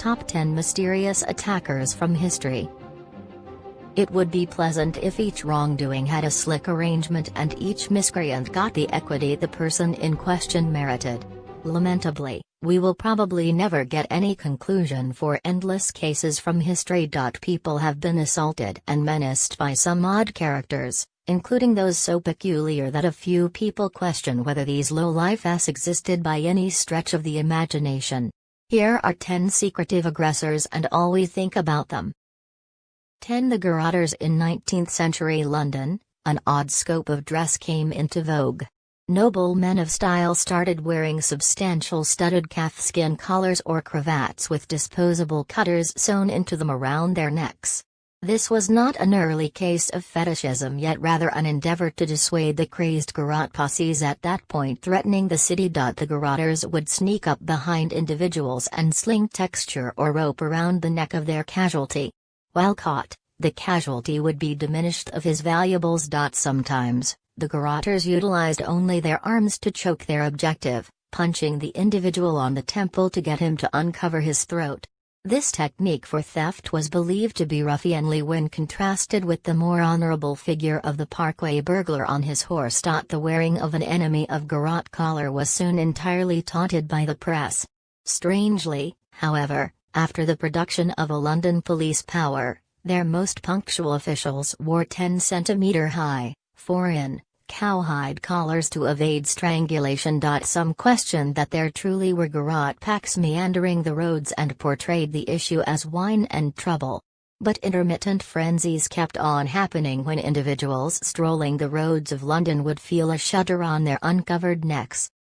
Top 10 Mysterious Attackers from History. It would be pleasant if each wrongdoing had a slick arrangement and each miscreant got the equity the person in question merited. Lamentably, we will probably never get any conclusion, for endless cases from history. People have been assaulted and menaced by some odd characters, including those so peculiar that a few people question whether these low-life-s existed by any stretch of the imagination. Here are 10 secretive aggressors and all we think about them. 10. The Garrotters. In 19th-century London, an odd scope of dress came into vogue. Noble men of style started wearing substantial studded calfskin collars or cravats with disposable cutters sewn into them around their necks. This was not an early case of fetishism, yet rather an endeavor to dissuade the crazed garrote posses at that point threatening the city. The Garrotters would sneak up behind individuals and sling texture or rope around the neck of their casualty. While caught, the casualty would be diminished of his valuables. Sometimes, the Garrotters utilized only their arms to choke their objective, punching the individual on the temple to get him to uncover his throat. This technique for theft was believed to be ruffianly when contrasted with the more honorable figure of the Parkway burglar on his horse. The wearing of an enemy of garrote collar was soon entirely taunted by the press. Strangely, however, after the production of a London police power, their most punctual officials wore 10-centimeter-high, 4-in, cowhide collars to evade strangulation. Some questioned that there truly were garrote packs meandering the roads and portrayed the issue as wine and trouble. But intermittent frenzies kept on happening when individuals strolling the roads of London would feel a shudder on their uncovered necks.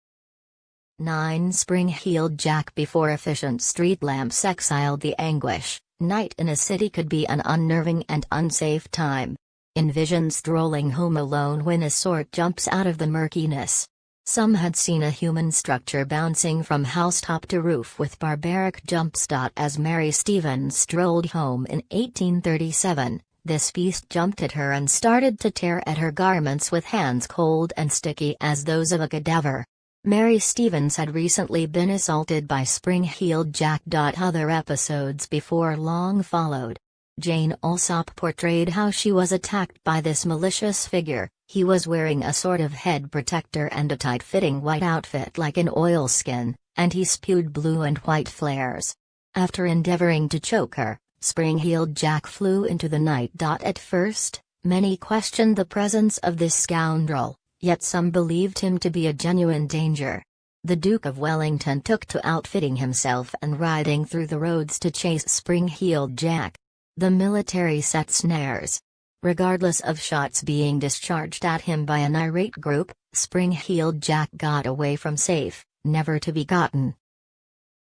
9. Spring-heeled Jack. Before efficient street lamps exiled the anguish, night in a city could be an unnerving and unsafe time. Envision strolling home alone when a sort jumps out of the murkiness. Some had seen a human structure bouncing from housetop to roof with barbaric jumps. As Mary Stevens strolled home in 1837, this beast jumped at her and started to tear at her garments with hands cold and sticky as those of a cadaver. Mary Stevens had recently been assaulted by Spring-heeled Jack. Other episodes before long followed. Jane Alsop portrayed how she was attacked by this malicious figure. He was wearing a sort of head protector and a tight-fitting white outfit like an oilskin, and he spewed blue and white flares. After endeavoring to choke her, Spring-heeled Jack flew into the night. At first, many questioned the presence of this scoundrel, yet some believed him to be a genuine danger. The Duke of Wellington took to outfitting himself and riding through the roads to chase Spring-heeled Jack. The military set snares. Regardless of shots being discharged at him by an irate group, Spring-heeled Jack got away from safe, never to be gotten.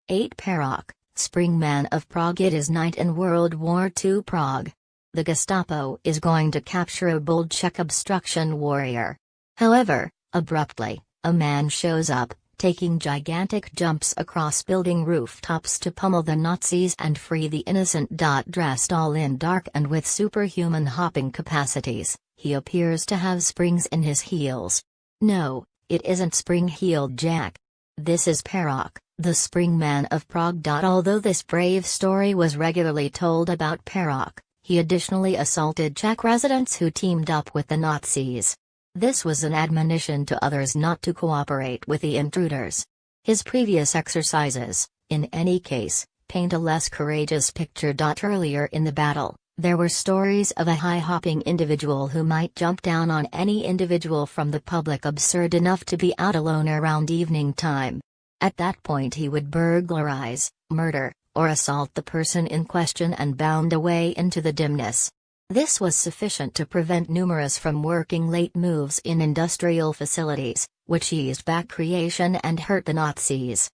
8. Perok, Springman of Prague. It is night in World War II Prague. The Gestapo is going to capture a bold Czech obstruction warrior. However, abruptly, a man shows up, taking gigantic jumps across building rooftops to pummel the Nazis and free the innocent. Dressed all in dark and with superhuman hopping capacities, he appears to have springs in his heels. No, it isn't Spring-heeled Jack. This is Perok, the Springman of Prague. Although this brave story was regularly told about Perok, he additionally assaulted Czech residents who teamed up with the Nazis. This was an admonition to others not to cooperate with the intruders. His previous exercises, in any case, paint a less courageous picture. Earlier in the battle, there were stories of a high-hopping individual who might jump down on any individual from the public absurd enough to be out alone around evening time. At that point he would burglarize, murder, or assault the person in question and bound away into the dimness. This was sufficient to prevent numerous from working late moves in industrial facilities, which eased back creation and hurt the Nazis.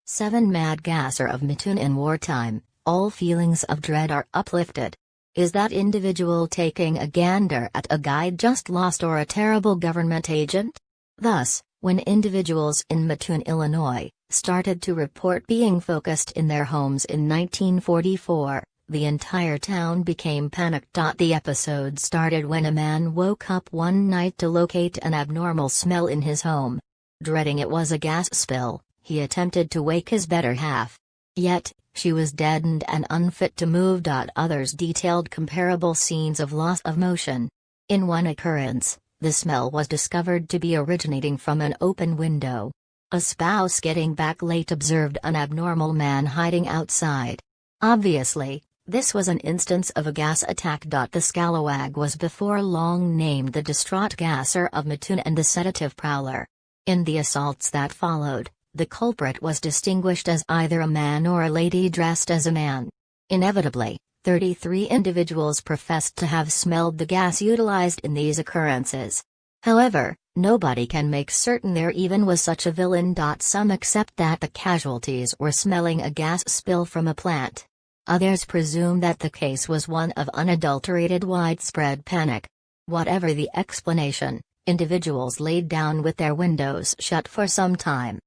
7. Mad Gasser of Mattoon. In wartime, all feelings of dread are uplifted. Is that individual taking a gander at a guide just lost or a terrible government agent? Thus, when individuals in Mattoon, Illinois, started to report being focused in their homes in 1944, the entire town became panicked. The episode started when a man woke up one night to locate an abnormal smell in his home. Dreading it was a gas spill, he attempted to wake his better half. Yet, she was deadened and unfit to move. Others detailed comparable scenes of loss of motion. In one occurrence, the smell was discovered to be originating from an open window. A spouse getting back late observed an abnormal man hiding outside. Obviously, this was an instance of a gas attack. The scalawag was before long named the distraught gasser of Mattoon and the sedative prowler. In the assaults that followed, the culprit was distinguished as either a man or a lady dressed as a man. Inevitably, 33 individuals professed to have smelled the gas utilized in these occurrences. However, nobody can make certain there even was such a villain. Some accept that the casualties were smelling a gas spill from a plant. Others presume that the case was one of unadulterated widespread panic. Whatever the explanation, individuals laid down with their windows shut for some time.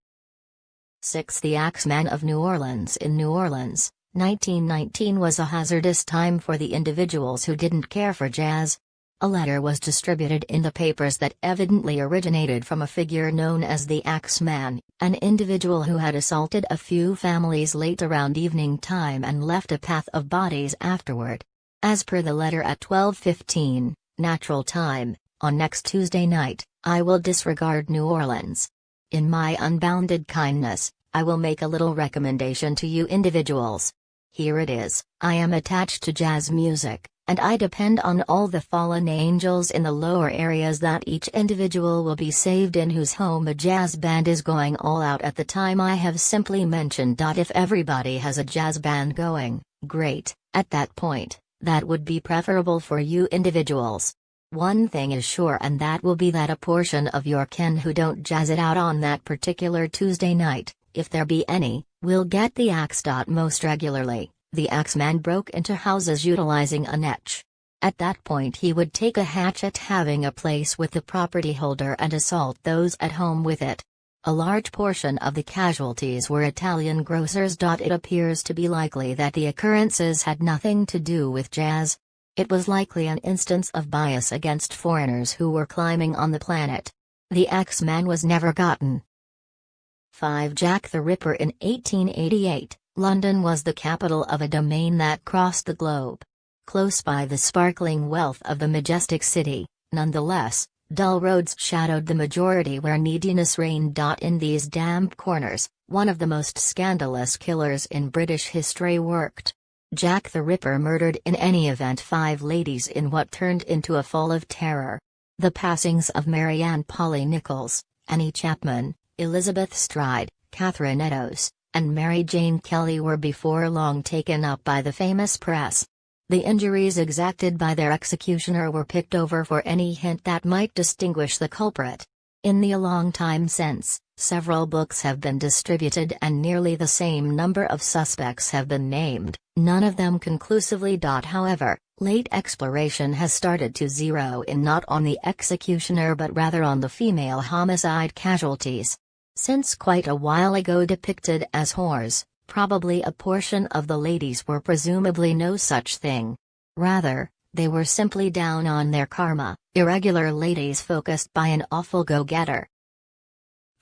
6. The Axeman of New Orleans. In New Orleans, 1919 was a hazardous time for the individuals who didn't care for jazz. A letter was distributed in the papers that evidently originated from a figure known as the Axeman, an individual who had assaulted a few families late around evening time and left a path of bodies afterward. As per the letter at 12:15, natural time, on next Tuesday night, I will disregard New Orleans. In my unbounded kindness, I will make a little recommendation to you individuals. Here it is: I am attached to jazz music, and I depend on all the fallen angels in the lower areas that each individual will be saved in whose home a jazz band is going all out at the time I have simply mentioned. If everybody has a jazz band going, great, at that point, that would be preferable for you individuals. One thing is sure, and that will be that a portion of your kin who don't jazz it out on that particular Tuesday night, if there be any, will get the axe. Most regularly, the Axeman broke into houses utilizing a netch. At that point he would take a hatchet having a place with the property holder and assault those at home with it. A large portion of the casualties were Italian grocers. It appears to be likely that the occurrences had nothing to do with jazz. It was likely an instance of bias against foreigners who were climbing on the planet. The Axeman was never gotten. 5. Jack the Ripper. In 1888, London was the capital of a domain that crossed the globe. Close by the sparkling wealth of the majestic city, nonetheless, dull roads shadowed the majority where neediness reigned. In these damp corners, one of the most scandalous killers in British history worked. Jack the Ripper murdered in any event 5 ladies in what turned into a fall of terror. The passings of Marianne Polly Nichols, Annie Chapman, Elizabeth Stride, Catherine Eddowes, and Mary Jane Kelly were before long taken up by the famous press. The injuries exacted by their executioner were picked over for any hint that might distinguish the culprit. In the long time since, several books have been distributed and nearly the same number of suspects have been named, none of them conclusively. However, late exploration has started to zero in not on the executioner but rather on the female homicide casualties. Since quite a while ago depicted as whores, probably a portion of the ladies were presumably no such thing. Rather, they were simply down on their karma, irregular ladies focused by an awful go-getter.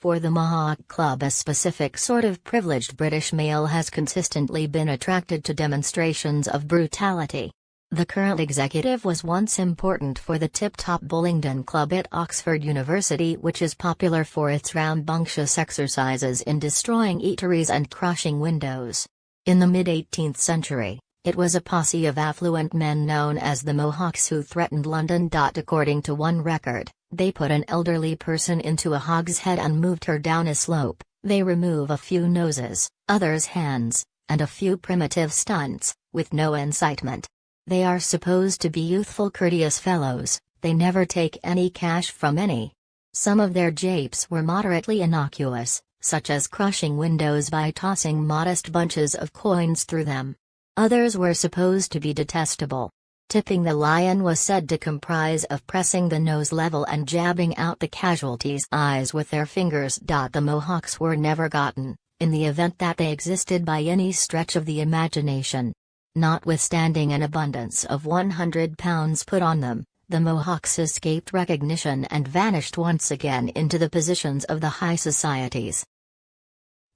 For the Mohawk Club, a specific sort of privileged British male has consistently been attracted to demonstrations of brutality. The current executive was once important for the Tip-Top Bullingdon Club at Oxford University, which is popular for its rambunctious exercises in destroying eateries and crushing windows. In the mid-18th century, it was a posse of affluent men known as the Mohawks who threatened London. According to one record, they put an elderly person into a hogshead and moved her down a slope. They remove a few noses, others hands, and a few primitive stunts, with no incitement. They are supposed to be youthful, courteous fellows. They never take any cash from any. Some of their japes were moderately innocuous, such as crushing windows by tossing modest bunches of coins through them. Others were supposed to be detestable. Tipping the lion was said to comprise of pressing the nose level and jabbing out the casualty's eyes with their fingers. The Mohawks were never gotten, in the event that they existed by any stretch of the imagination. Notwithstanding an abundance of £100 put on them, the Mohawks escaped recognition and vanished once again into the positions of the high societies.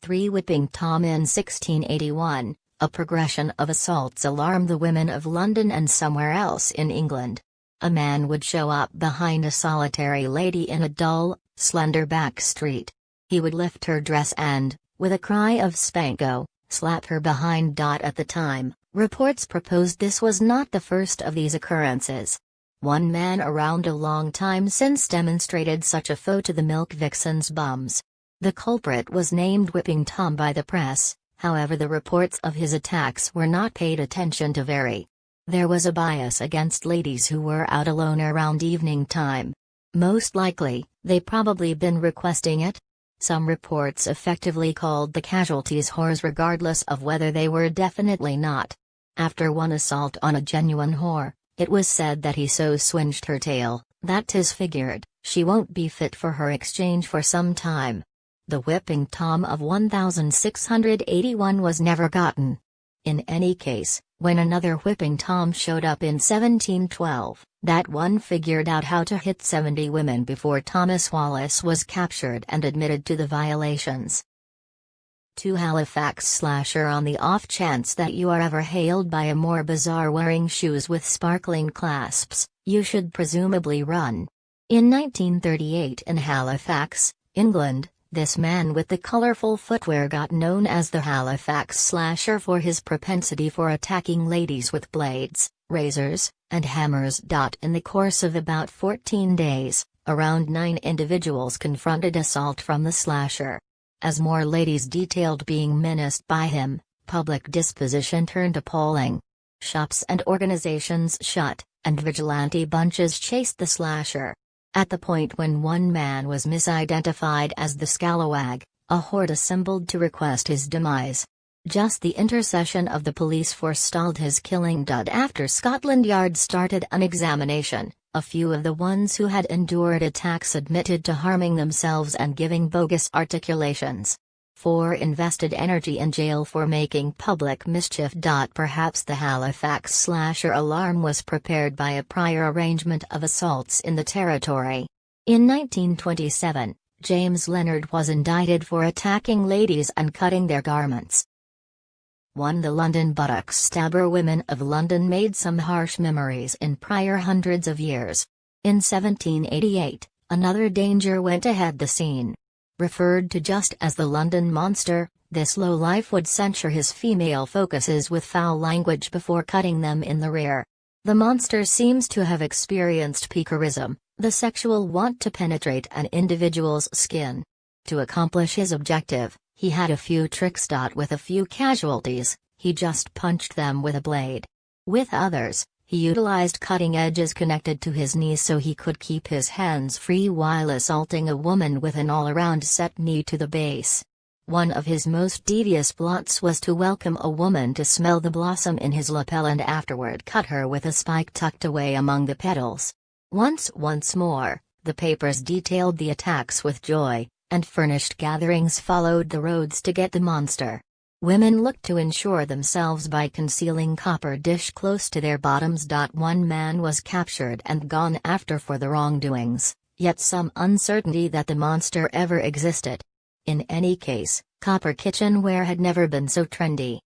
3. Whipping Tom. In 1681, A progression of assaults alarmed the women of London and somewhere else in England. A man would show up behind a solitary lady in a dull, slender back street. He would lift her dress and, with a cry of "Spanko," slap her behind. At the time, reports proposed this was not the first of these occurrences. One man around a long time since demonstrated such a foe to the milk vixens' bums. The culprit was named Whipping Tom by the press, however the reports of his attacks were not paid attention to very. There was a bias against ladies who were out alone around evening time. Most likely, they probably been requesting it. Some reports effectively called the casualties whores regardless of whether they were definitely not. After one assault on a genuine whore, it was said that he so swinged her tail, that 'tis figured, she won't be fit for her exchange for some time. The Whipping Tom of 1681 was never gotten. In any case, when another Whipping Tom showed up in 1712, that one figured out how to hit 70 women before Thomas Wallace was captured and admitted to the violations. To Halifax slasher. On the off chance that you are ever hailed by a more bizarre wearing shoes with sparkling clasps, you should presumably run. In 1938 in Halifax, England, this man with the colorful footwear got known as the Halifax Slasher for his propensity for attacking ladies with blades, razors, and hammers. In the course of about 14 days, around 9 individuals confronted assault from the slasher. As more ladies detailed being menaced by him, public disposition turned appalling. Shops and organizations shut, and vigilante bunches chased the slasher. At the point when one man was misidentified as the Scalawag, a horde assembled to request his demise. Just the intercession of the police forestalled his killing. After Scotland Yard started an examination, a few of the ones who had endured attacks admitted to harming themselves and giving bogus articulations. 4 invested energy in jail for making public mischief. Perhaps the Halifax slasher alarm was prepared by a prior arrangement of assaults in the territory. In 1927, James Leonard was indicted for attacking ladies and cutting their garments. 1. The London buttocks stabber. Women of London made some harsh memories in prior hundreds of years. In 1788, another danger went ahead the scene. Referred to just as the London Monster, this lowlife would censure his female focuses with foul language before cutting them in the rear. The monster seems to have experienced piquerism, the sexual want to penetrate an individual's skin. To accomplish his objective, he had a few tricks. With a few casualties, he just punched them with a blade. With others, he utilized cutting edges connected to his knees so he could keep his hands free while assaulting a woman with an all-around set knee to the base. One of his most devious plots was to welcome a woman to smell the blossom in his lapel and afterward cut her with a spike tucked away among the petals. Once more, the papers detailed the attacks with joy, and furnished gatherings followed the roads to get the monster. Women looked to ensure themselves by concealing copper dish close to their bottoms. One man was captured and gone after for the wrongdoings, yet some uncertainty that the monster ever existed. In any case, copper kitchenware had never been so trendy.